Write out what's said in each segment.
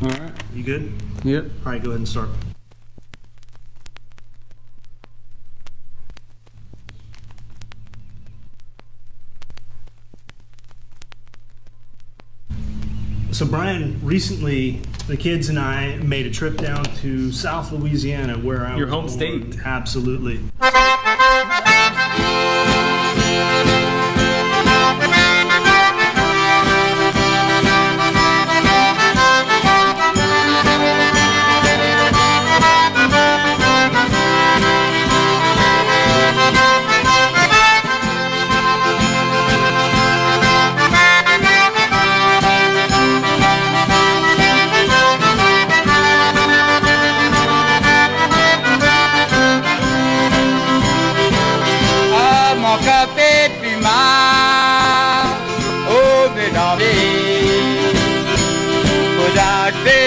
All right. You good? Yep. All right, go ahead and start. So Brian, recently the kids and I made a trip down to South Louisiana, where I Your was home born. state. Absolutely.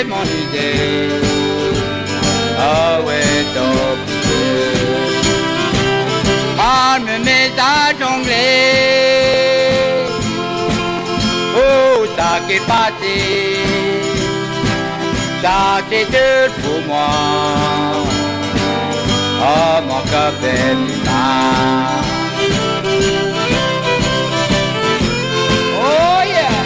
Mon idée, ah ouais, top. On me met à jongler, oh, ça qui est passé, ça c'est tout pour moi, oh, mon cœur fait du mal. Oh yeah!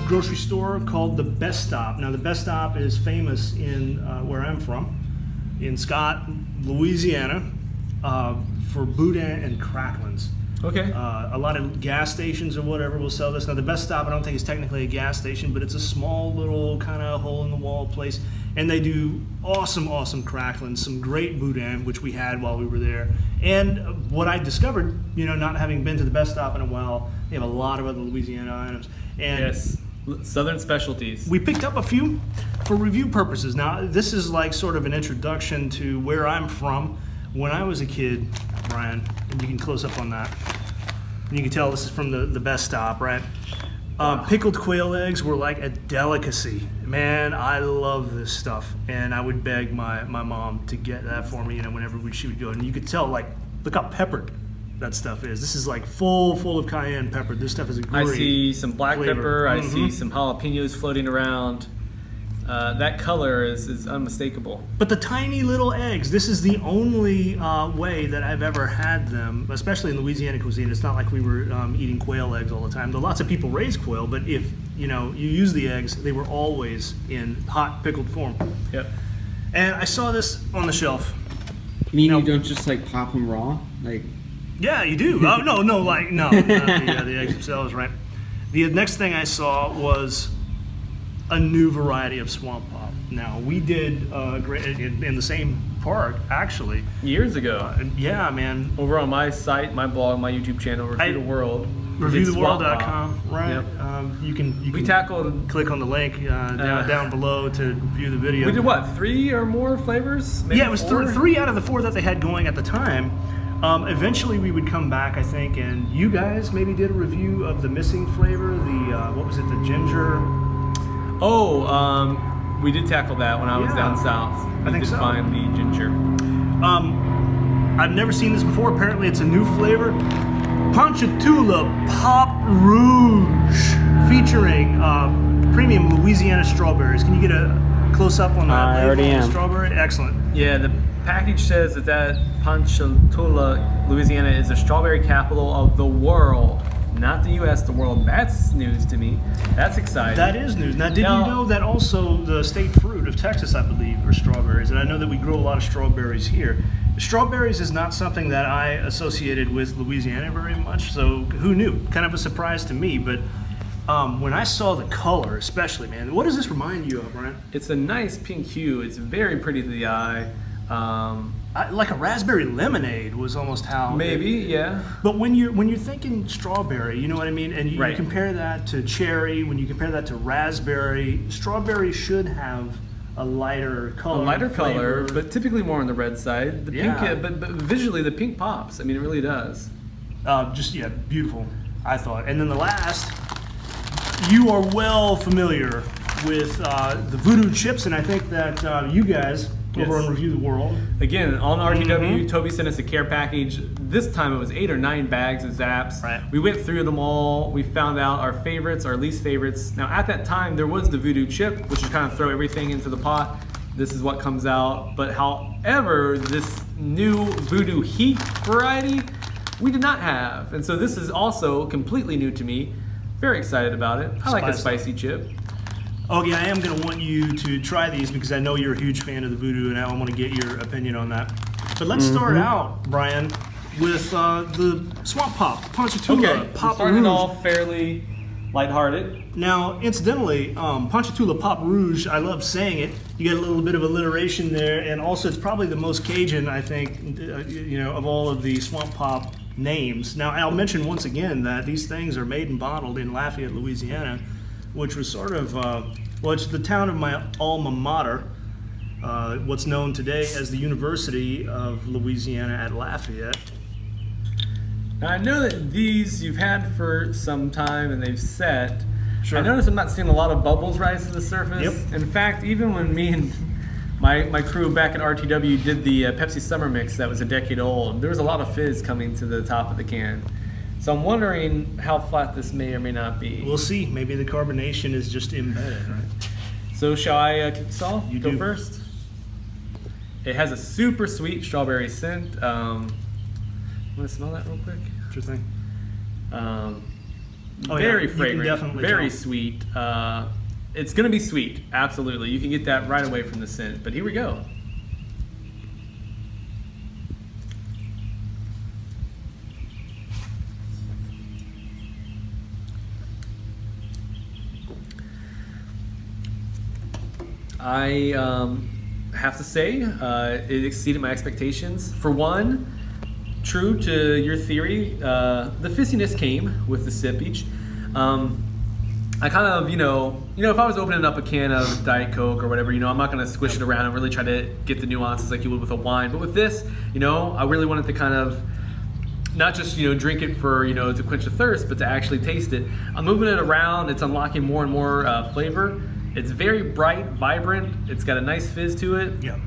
Grocery store called the Best Stop. Now the Best Stop is famous in where I'm from, in Scott, Louisiana, for boudin and cracklins. Okay. A lot of gas stations or whatever will sell this. Now the Best Stop, I don't think is technically a gas station, but it's a small little kind of hole in the wall place, and they do awesome cracklins, some great boudin, which we had while we were there. And what I discovered, you know, not having been to the Best Stop in a while, they have a lot of other Louisiana items. And yes. Southern specialties. we picked up a few for review purposes. Now, this is like sort of an introduction to where I'm from. When I was a kid, Brian, and you can close up on that, and you can tell this is from the Best Stop, right? Pickled quail eggs were like a delicacy. Man, I love this stuff. And I would beg my mom to get that for me, you know, whenever she would go. And you could tell, like, look how peppered that stuff is. This is like full of cayenne pepper. This stuff is a great I see some black flavor. pepper. I see some jalapenos floating around. That color is unmistakable. But the tiny little eggs, this is the only way that I've ever had them, especially in Louisiana cuisine. It's not like we were eating quail eggs all the time. Though lots of people raise quail, but if you use the eggs, they were always in hot pickled form. Yep. And I saw this on the shelf. You mean No. you don't just like pop them raw? Like, Yeah, you do. Oh no, not the eggs themselves, right? The next thing I saw was a new variety of swamp pop. Now we did in the same park actually. Years ago. Yeah, man. Over on my site, my blog, my YouTube channel, Review the World. ReviewTheWorld.com, right? Yep. You can We tackled. click on the link down below to view the video. We did what? 3 or more flavors? Maybe Yeah, it was 4? three out of the 4 that they had going at the time. Eventually, we would come back, I think, and you guys maybe did a review of the missing flavor. The what was it? The ginger. Oh, we did tackle that when I was Yeah, down south. I think did so. find the ginger. I've never seen this before. Apparently, it's a new flavor. Ponchatoula Pop Rouge, featuring premium Louisiana strawberries. Can you get a close up on that? I label already on the am. Strawberry, excellent. Yeah, the package says that Ponchatoula, Louisiana, is the strawberry capital of the world. Not the U.S., the world. That's news to me. That's exciting. That is news. Now, did Now- you know that also the state fruit of Texas, I believe, are strawberries? And I know that we grow a lot of strawberries here. Strawberries is not something that I associated with Louisiana very much, so who knew? Kind of a surprise to me, but when I saw the color, especially, man, what does this remind you of, Brian? It's a nice pink hue. It's very pretty to the eye. like a raspberry lemonade was almost how. Maybe, yeah. But when you're thinking strawberry, you know what I mean, and you Right. compare that to cherry, when you compare that to raspberry, strawberry should have a lighter color. A lighter color, flavor. but typically more on the red side. The Yeah. pink, but visually the pink pops. I mean, it really does. Beautiful, I thought. And then the last, you are well familiar with the Voodoo chips, and I think that you guys over Yes. on Review the World. Again, on RTW, Mm-hmm. Toby sent us a care package. This time it was 8 or 9 bags of Zaps. Right. We went through them all. We found out our favorites, our least favorites. Now, at that time, there was the Voodoo chip, which is kind of throw everything into the pot. This is what comes out. But however, this new Voodoo Heat variety, we did not have. And so this is also completely new to me. Very excited about it. I like a spicy chip. Augie, I am going to want you to try these because I know you're a huge fan of the Voodoo, and I want to get your opinion on that. But let's start out, Brian, with the Swamp Pop, Ponchatoula Pop starting Rouge. off fairly lighthearted. Now, incidentally, Ponchatoula Pop Rouge, I love saying it. You get a little bit of alliteration there, and also it's probably the most Cajun, I think, of all of the Swamp Pop names. Now, I'll mention once again that these things are made and bottled in Lafayette, Louisiana, which was sort of, it's the town of my alma mater, what's known today as the University of Louisiana at Lafayette. Now, I know that these you've had for some time and they've set. Sure. I notice I'm not seeing a lot of bubbles rise to the surface. Yep. In fact, even when me and my crew back at RTW did the Pepsi Summer Mix that was a decade old, there was a lot of fizz coming to the top of the can. So I'm wondering how flat this may or may not be. We'll see. Maybe the carbonation is just embedded, right? So shall I kick this off? You Go do. first. It has a super sweet strawberry scent. Want to smell that real quick? Sure thing. Very You can fragrant, definitely very tell. sweet. It's going to be sweet, absolutely. You can get that right away from the scent. But here we go. I have to say it exceeded my expectations. For one, true to your theory, the fizziness came with the sip each. I kind of, if I was opening up a can of Diet Coke or whatever, I'm not going to squish it around and really try to get the nuances like you would with a wine. But with this, I really wanted to kind of not just, drink it for, to quench the thirst, but to actually taste it. I'm moving it around. It's unlocking more and more flavor. It's very bright, vibrant. It's got a nice fizz to it. Yeah.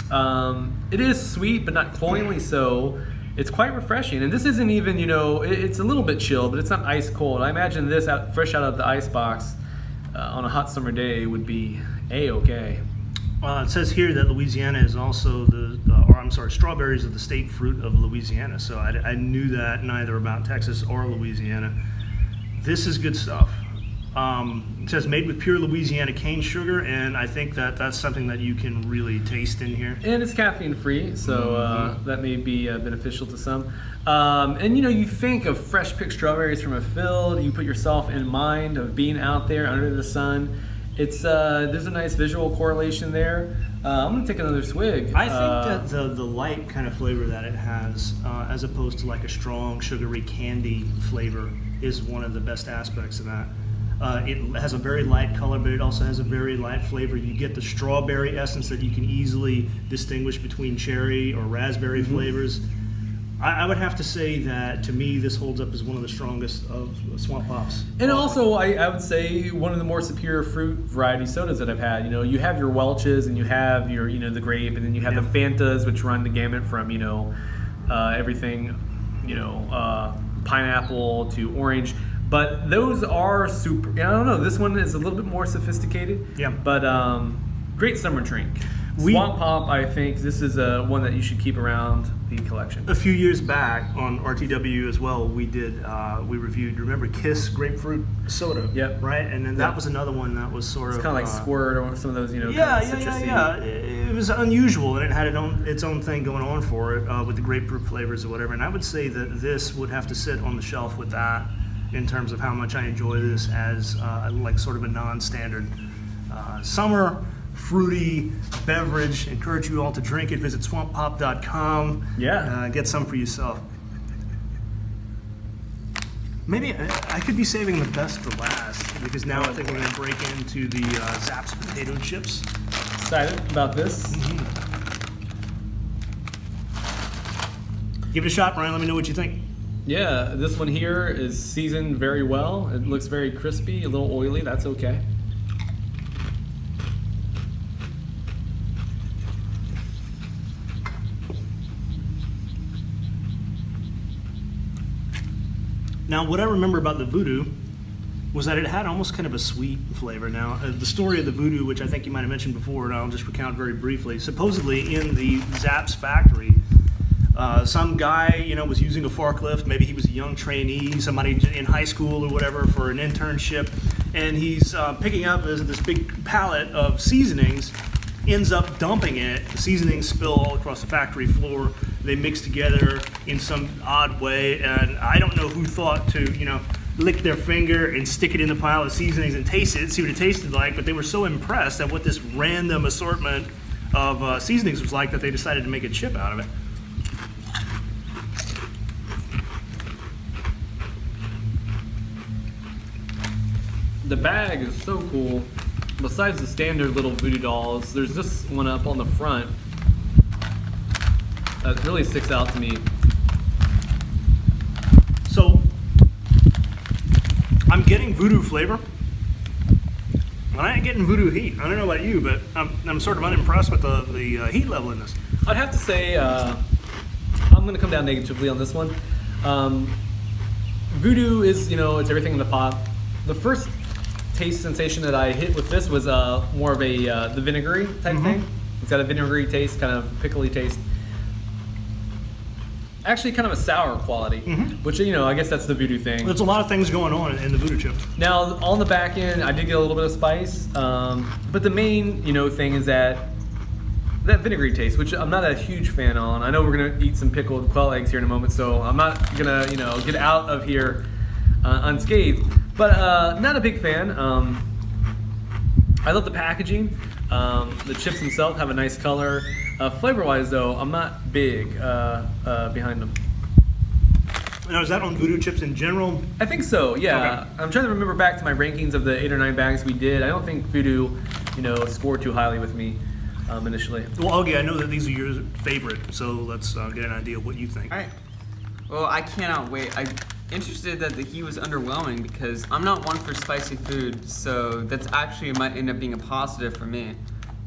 It is sweet, but not cloyingly so. It's quite refreshing. And this isn't even, it's a little bit chilled, but it's not ice cold. I imagine this fresh out of the ice box on a hot summer day would be A-okay. It says here that Louisiana is also strawberries are the state fruit of Louisiana. So I knew that neither about Texas or Louisiana. This is good stuff. It says made with pure Louisiana cane sugar, and I think that that's something that you can really taste in here. And it's caffeine free, so that may be beneficial to some. And you think of fresh picked strawberries from a field. You put yourself in mind of being out there under the sun. It's there's a nice visual correlation there. I'm gonna take another swig. I think that the light kind of flavor that it has, as opposed to like a strong sugary candy flavor, is one of the best aspects of that. It has a very light color, but it also has a very light flavor. You get the strawberry essence that you can easily distinguish between cherry or raspberry flavors. I would have to say that, to me, this holds up as one of the strongest of Swamp Pops. And also, I would say one of the more superior fruit variety sodas that I've had. You have your Welch's and you have your, the grape, and then you have the Fantas, which run the gamut from, everything, pineapple to orange. But those are super. I don't know. This one is a little bit more sophisticated. Yeah. But great summer drink. Swamp Pop. I think this is one that you should keep around the collection. A few years back on RTW as well, we reviewed. Remember Kiss grapefruit soda? Yep. Right, and then that was another one that was sort of kind of like Squirt or some of those, Yeah. kind of citrusy. It was unusual, and it had its own thing going on for it with the grapefruit flavors or whatever. And I would say that this would have to sit on the shelf with that, in terms of how much I enjoy this as like sort of a non-standard summer fruity beverage. Encourage you all to drink it. Visit swamppop.com. Yeah. Get some for yourself. Maybe I could be saving the best for last, because now I think we're going to break into the Zapp's potato chips. Excited about this. Give it a shot, Brian. Let me know what you think. Yeah, this one here is seasoned very well. It looks very crispy, a little oily. That's okay. Now, what I remember about the Voodoo was that it had almost kind of a sweet flavor. Now, the story of the Voodoo, which I think you might have mentioned before, and I'll just recount very briefly. Supposedly, in the Zapp's factory, some guy, was using a forklift. Maybe he was a young trainee, somebody in high school or whatever, for an internship, and he's picking up this big pallet of seasonings. Ends up dumping it. The seasonings spill all across the factory floor. They mix together in some odd way, and I don't know who thought to, lick their finger and stick it in the pile of seasonings and taste it, see what it tasted like, but they were so impressed at what this random assortment of seasonings was like that they decided to make a chip out of it. The bag is so cool. Besides the standard little voodoo dolls, there's this one up on the front that really sticks out to me. So, I'm getting voodoo flavor, and I ain't getting voodoo heat. I don't know about you, but I'm sort of unimpressed with the heat level in this. I'd have to say, I'm going to come down negatively on this one. Voodoo is, it's everything in the pot. The first taste sensation that I hit with this was more of the vinegary type thing. It's got a vinegary taste, kind of pickly taste. Actually, kind of a sour quality, which I guess that's the voodoo thing. There's a lot of things going on in the voodoo chip. Now, on the back end, I did get a little bit of spice, but the main thing is that vinegary taste, which I'm not a huge fan on. I know we're gonna eat some pickled quail eggs here in a moment, so I'm not gonna get out of here unscathed. But not a big fan. I love the packaging. The chips themselves have a nice color. Flavor-wise, though, I'm not big behind them. Now, is that on voodoo chips in general? I think so, yeah. Okay. I'm trying to remember back to my rankings of the 8 or 9 bags we did. I don't think voodoo, scored too highly with me initially. Well, Augie, I know that these are your favorite, so let's get an idea of what you think. All right. Well, I cannot wait. I'm interested that the heat was underwhelming because I'm not one for spicy food, so that's actually might end up being a positive for me.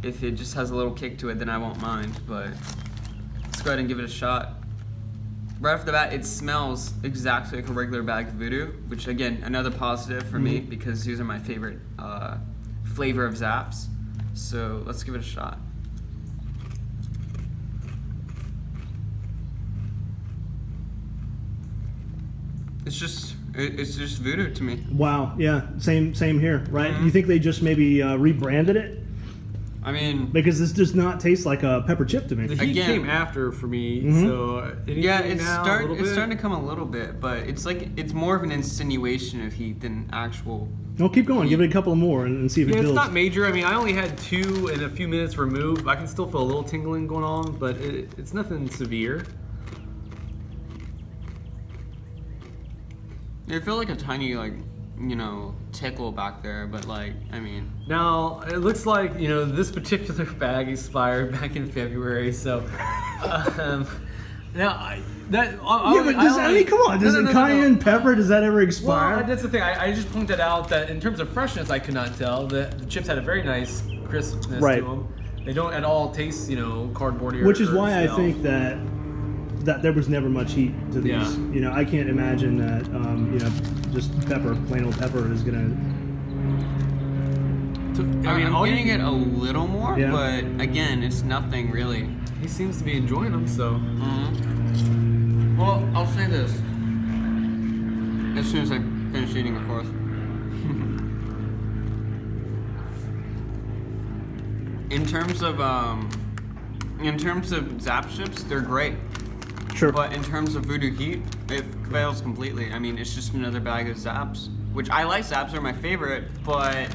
If it just has a little kick to it, then I won't mind, but let's go ahead and give it a shot. Right off the bat, it smells exactly like a regular bag of voodoo, which again, another positive for me because these are my favorite flavor of Zapp's. So let's give it a shot. It's just voodoo to me. Wow, yeah, same here, right? You think they just maybe rebranded it? I mean, Because this does not taste like a pepper chip to me. The heat Again. came after for me, so anything yeah, it's now, a starting little bit? to come a little bit, but it's more of an insinuation of heat than actual. No, keep going. Give it a couple more and see if it Yeah, it's builds. not major. I mean, I only had 2 and a few minutes removed. I can still feel a little tingling going on, but it's nothing severe. I feel like a tiny tickle back there, but I mean. Now, it looks like, this particular bag expired back in February, so... now, come on. Does cayenne pepper, does that ever expire? Well, that's the thing. I just pointed out that in terms of freshness, I could not tell. The chips had a very nice crispness Right. to them. They don't at all taste, cardboardy. Which is or why I stale. think that there was never much heat to these. Yeah. I can't imagine that just pepper, plain old pepper, is gonna. I'm getting it a little more, Yeah. but again, it's nothing really. He seems to be enjoying them, so... Well, I'll say this. As soon as I finish eating, of course. In terms of Zapp chips, they're great. Sure. But in terms of voodoo heat, it fails completely. I mean, it's just another bag of Zapps, which I like. Zapps are my favorite, but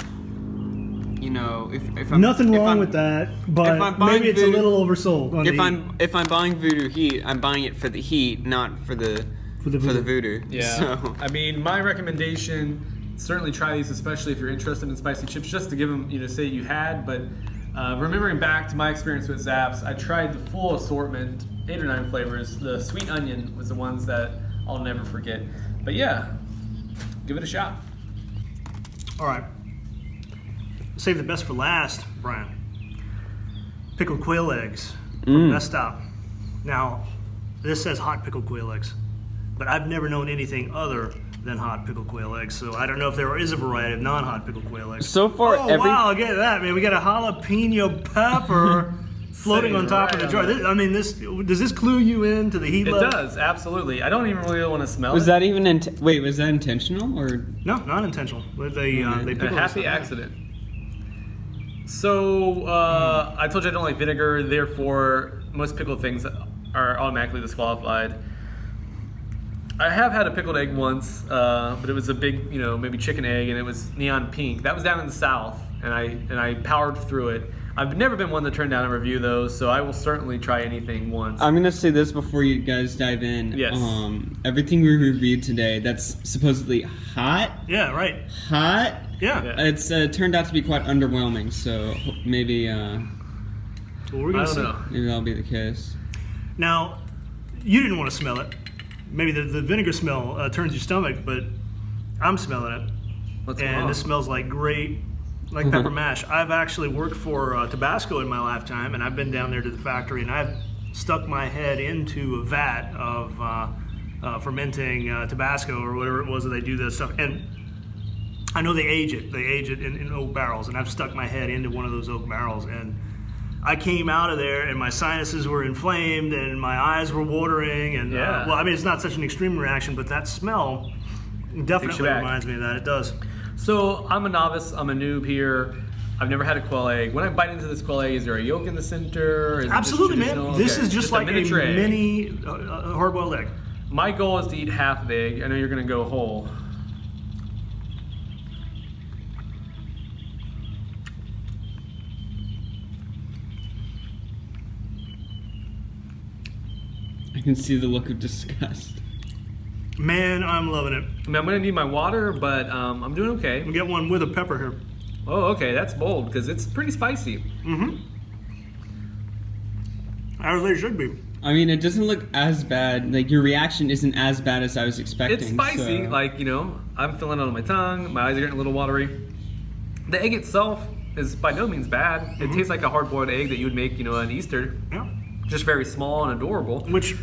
you know, if I'm Nothing if wrong I'm- with that, if but I'm buying maybe it's a Voodoo- little oversold. On If I'm buying Voodoo Heat, I'm buying it for the heat, not for the Voodoo. Yeah. So. I mean, my recommendation, certainly try these, especially if you're interested in spicy chips, just to give them, you know, say you had. But remembering back to my experience with Zapp's, I tried the full assortment, 8 or 9 flavors. The sweet onion was the ones that I'll never forget. But yeah, give it a shot. All right. Save the best for last, Brian. Pickled quail eggs from Best Stop. Now, this says hot pickled quail eggs, but I've never known anything other than hot pickled quail eggs, so I don't know if there is a variety of non-hot pickled quail eggs. So far, oh, wow, look at that, man. We got a jalapeno pepper floating on top of the jar. Does this clue you in to the heat It level? does, absolutely. I don't even really want to smell Was it. that even wait? Was that intentional or? No, not intentional. They A pickled happy this. accident. So, I told you I don't like vinegar, therefore most pickled things are automatically disqualified. I have had a pickled egg once, but it was a big, you know, maybe chicken egg, and it was neon pink. That was down in the South, and I powered through it. I've never been one to turn down a review though, so I will certainly try anything once. I'm gonna say this before you guys dive in. Yes. Everything we reviewed today, that's supposedly hot. Yeah, right. Hot. Yeah. Yeah. It's turned out to be quite underwhelming. So maybe Well, we're I gonna don't see. know. maybe that'll be the case. Now, you didn't want to smell it. Maybe the vinegar smell turns your stomach, but I'm smelling it. What's And wrong? this smells like great, like pepper mash. I've actually worked for Tabasco in my lifetime, and I've been down there to the factory, and I've stuck my head into a vat of fermenting Tabasco or whatever it was that they do this stuff. And I know they age it. They age it in oak barrels, and I've stuck my head into one of those oak barrels, and I came out of there, and my sinuses were inflamed, and my eyes were watering, and Yeah. well, I mean, it's not such an extreme reaction, but that smell definitely back. reminds me of that. It does. So I'm a novice. I'm a noob here. I've never had a quail egg. When I bite into this quail egg, is there a yolk in the center? Is it just Absolutely, man. traditional? This Okay, is just a like a miniature egg. mini hard-boiled egg. My goal is to eat half of the egg. I know you're gonna go whole. I can see the look of disgust. Man, I'm loving it. I mean, I'm gonna need my water, but I'm doing okay. We get one with a pepper here. Oh, okay, that's bold because it's pretty spicy. As they should be. I mean, it doesn't look as bad. Like your reaction isn't as bad as I was expecting. It's spicy, so- like, you know, I'm feeling it on my tongue. My eyes are getting a little watery. The egg itself is by no means bad. It tastes like a hard-boiled egg that you would make, you know, on Easter. Yeah. Just very small and adorable. Which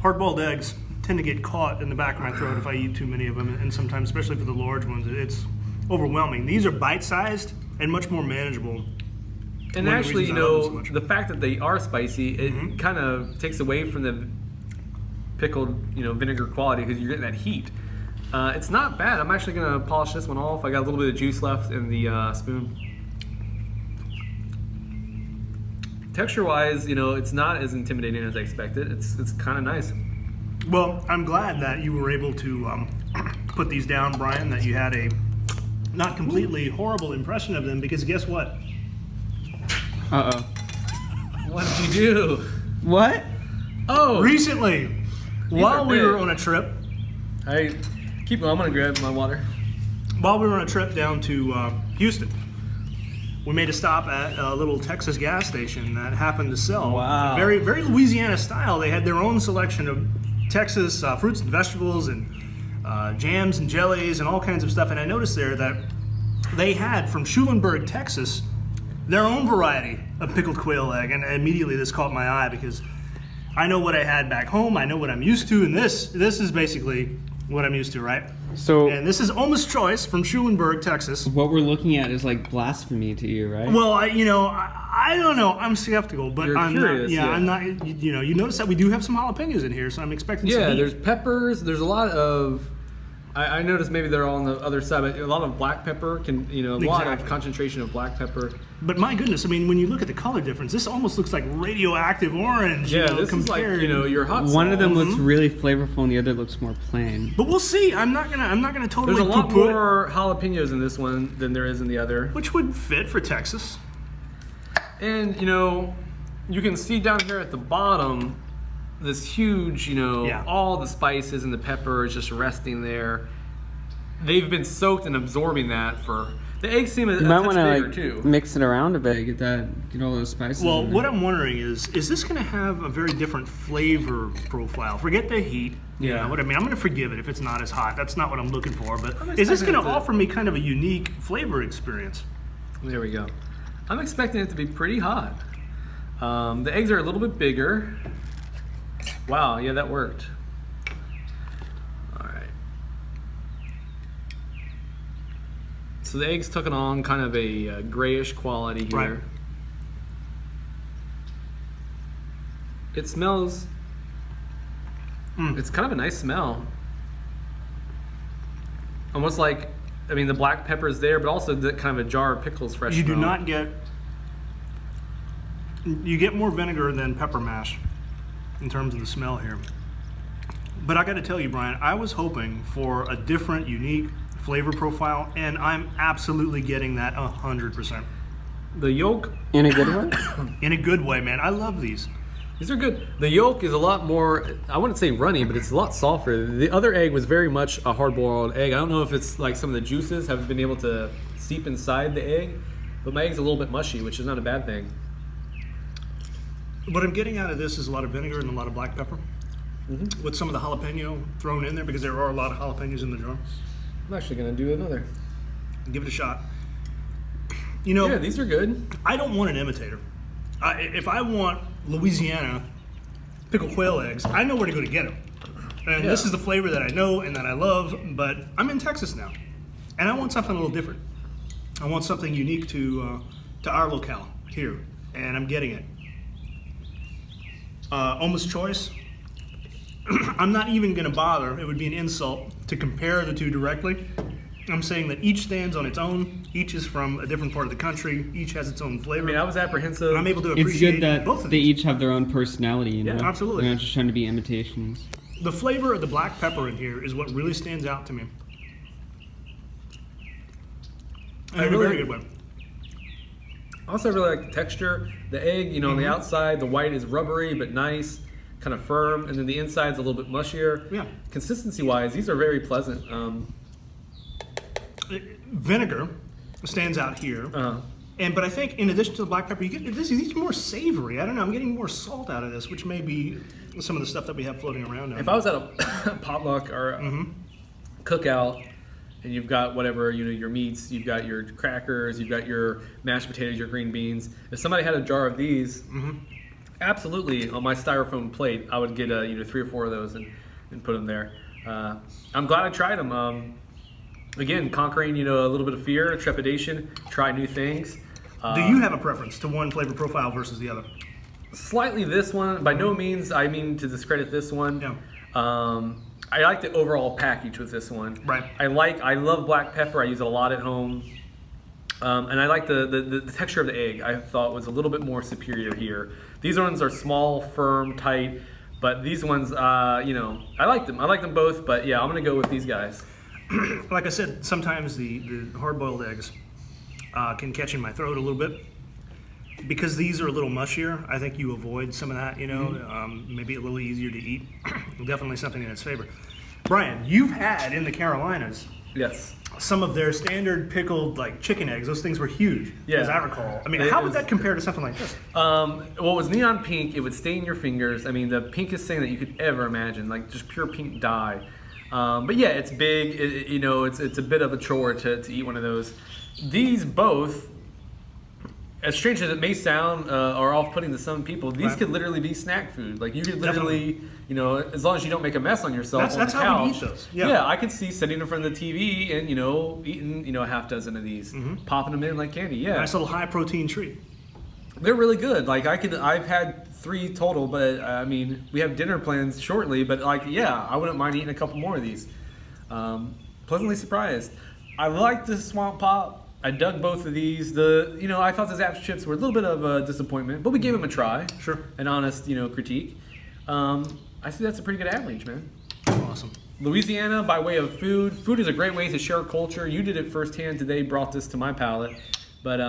hard-boiled eggs tend to get caught in the back of my throat if I eat too many of them, and sometimes, especially for the large ones, it's overwhelming. These are bite-sized and much more manageable. And One of the actually, you reasons I love them so know, much. the fact that they are spicy, it kind of takes away from the pickled, you know, vinegar quality because you're getting that heat. It's not bad. I'm actually gonna polish this one off. I got a little bit of juice left in the spoon. Texture-wise, you know, it's not as intimidating as I expected. It's kind of nice. Well, I'm glad that you were able to put these down, Brian, that you had a not completely horrible impression of them, because guess what? Uh-oh. What did you do? What? Oh, Recently, while are we were big. on a trip, I keep going. I'm gonna grab my water. while we were on a trip down to Houston, we made a stop at a little Texas gas station that happened to sell Wow. very, very Louisiana style. They had their own selection of Texas fruits and vegetables and jams and jellies and all kinds of stuff. And I noticed there that they had from Schulenburg, Texas, their own variety of pickled quail egg. And immediately this caught my eye because I know what I had back home. I know what I'm used to, and this is basically what I'm used to, right? So And this is Almost Choice from Schulenburg, Texas. what we're looking at is like blasphemy to you, right? Well, I don't know. I'm skeptical, but You're I'm curious, not. Yeah, yeah. I'm not. You know, you notice that we do have some jalapenos in here, so I'm expecting. Yeah, some heat. there's peppers. There's a lot of I noticed maybe they're all on the other side, but a lot of black pepper can, a lot of Exactly. concentration of black pepper. But my goodness, I mean, when you look at the color difference, this almost looks like radioactive orange. Yeah, you know, this compared. is like, your hot sauce. One of them looks really flavorful, and the other looks more plain. But we'll see. I'm not gonna totally There's a lot poo-poo it, more jalapenos in this one than there is in the other. which would fit for Texas. And, you can see down here at the bottom this huge, Yeah. all the spices and the pepper is just resting there. They've been soaked and absorbing that for... The eggs seem a You might touch want to bigger, like too. mix it around a bit, get all those spices. Well, in what there. I'm wondering is this going to have a very different flavor profile? Forget the heat. You Yeah. know what I mean? I'm going to forgive it if it's not as hot. That's not what I'm looking for. But I'm is this expecting going to it to- offer me kind of a unique flavor experience? There we go. I'm expecting it to be pretty hot. The eggs are a little bit bigger. Wow, yeah, that worked. All right. So the eggs took it on kind of a grayish quality here. Right. It smells. It's kind of a nice smell. Almost like, the black pepper is there, but also the kind of a jar of pickles fresh. You do smell. not get. You get more vinegar than pepper mash in terms of the smell here. But I got to tell you, Brian, I was hoping for a different, unique flavor profile, and I'm absolutely getting that 100%. The yolk. In a good way? In a good way, man. I love these. These are good. The yolk is a lot more, I wouldn't say runny, but it's a lot softer. The other egg was very much a hard-boiled egg. I don't know if it's like some of the juices have been able to seep inside the egg, but my egg's a little bit mushy, which is not a bad thing. What I'm getting out of this is a lot of vinegar and a lot of black pepper, with some of the jalapeno thrown in there, because there are a lot of jalapenos in the jar. I'm actually going to do another. Give it a shot. You know, Yeah, these are good. I don't want an imitator. If I want Louisiana pickled quail eggs, I know where to go to get them. And this Yeah. is the flavor that I know and that I love, but I'm in Texas now. And I want something a little different. I want something unique to our locale here, and I'm getting it. Almost choice. I'm not even going to bother. It would be an insult to compare the two directly. I'm saying that each stands on its own. Each is from a different part of the country. Each has its own flavor. I was apprehensive. I'm able to It's appreciate good that both of they these. each have their own personality, you know? Yeah, absolutely. They're not just trying to be imitations. The flavor of the black pepper in here is what really stands out to me. And in a very good way. Also, I really like the texture. The egg, on the outside, the white is rubbery but nice, kind of firm, and then the inside's a little bit mushier. Yeah. Consistency-wise, these are very pleasant. Vinegar stands out here. But I think in addition to the black pepper, you get these are more savory. I don't know. I'm getting more salt out of this, which may be some of the stuff that we have floating around now. If I was at a potluck or a cookout, and you've got whatever, your meats, you've got your crackers, you've got your mashed potatoes, your green beans. If somebody had a jar of these, absolutely on my styrofoam plate, I would get 3 or 4 of those and put them there. I'm glad I tried them. Again, conquering a little bit of fear, trepidation, try new things. Do you have a preference to one flavor profile versus the other? Slightly this one. By no means I mean to discredit this one. Yeah. I like the overall package with this one. Right. I love black pepper. I use it a lot at home. And I like the texture of the egg. I thought was a little bit more superior here. These ones are small, firm, tight, but these ones, I like them. I like them both, but yeah, I'm gonna go with these guys. Like I said, sometimes the hard-boiled eggs can catch in my throat a little bit. Because these are a little mushier, I think you avoid some of that, maybe a little easier to eat. Definitely something in its favor. Brian, you've had in the Carolinas Yes. some of their standard pickled chicken eggs. Those things were huge, Yeah. as I recall. I mean, It how would was- that compare to something like this? Well, it was neon pink. It would stain your fingers. The pinkest thing that you could ever imagine, like just pure pink dye. But yeah, it's big. It's a bit of a chore to eat one of those. These both, as strange as it may sound, are off-putting to some people. These Right. could literally be snack food. Like you could literally, as long as you don't make a mess on yourself That's on the couch. how we eat those. Yeah. I could see sitting in front of the TV and eating a half dozen of these, popping them in like candy. Yeah, Nice little high-protein treat. they're really good. I've had 3 total, but we have dinner plans shortly. But I wouldn't mind eating a couple more of these. pleasantly surprised. I like the Swamp Pop. I dug both of these. I thought the Zapp's chips were a little bit of a disappointment, but we gave them a try. Sure. An honest, critique. I think that's a pretty good average, man. Awesome. Louisiana, by way of food. Food is a great way to share culture. You did it firsthand today, brought this to my palate. But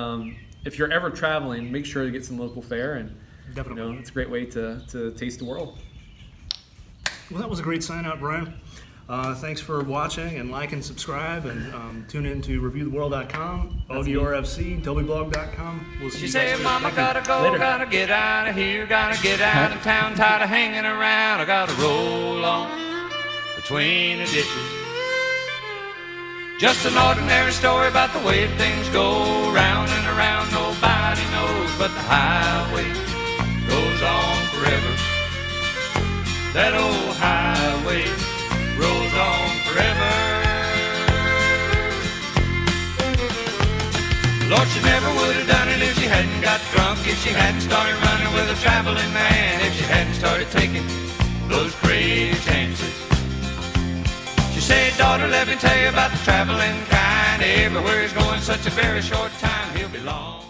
if you're ever traveling, make sure to get some local fare, and Definitely. it's a great way to taste the world. Well, that was a great sign out, Brian. Thanks for watching, and like and subscribe, and tune in to reviewtheworld.com, ODRFC, Tobyblog.com. We'll see She you guys said, later. Mama, Thank you. gotta go, Later. gotta get out of here, gotta get out of town, tired of hanging around. I gotta roll on between the ditches. Just an ordinary story about the way things go round and around. Nobody knows, but the highway goes on forever. That old highway rolls on forever. Lord, she never would have done it if she hadn't got drunk, if she hadn't started running with a traveling man, if she hadn't started taking those crazy chances. She said, daughter, let me tell you about the traveling kind. Everywhere he's going such a very short time, he'll be long.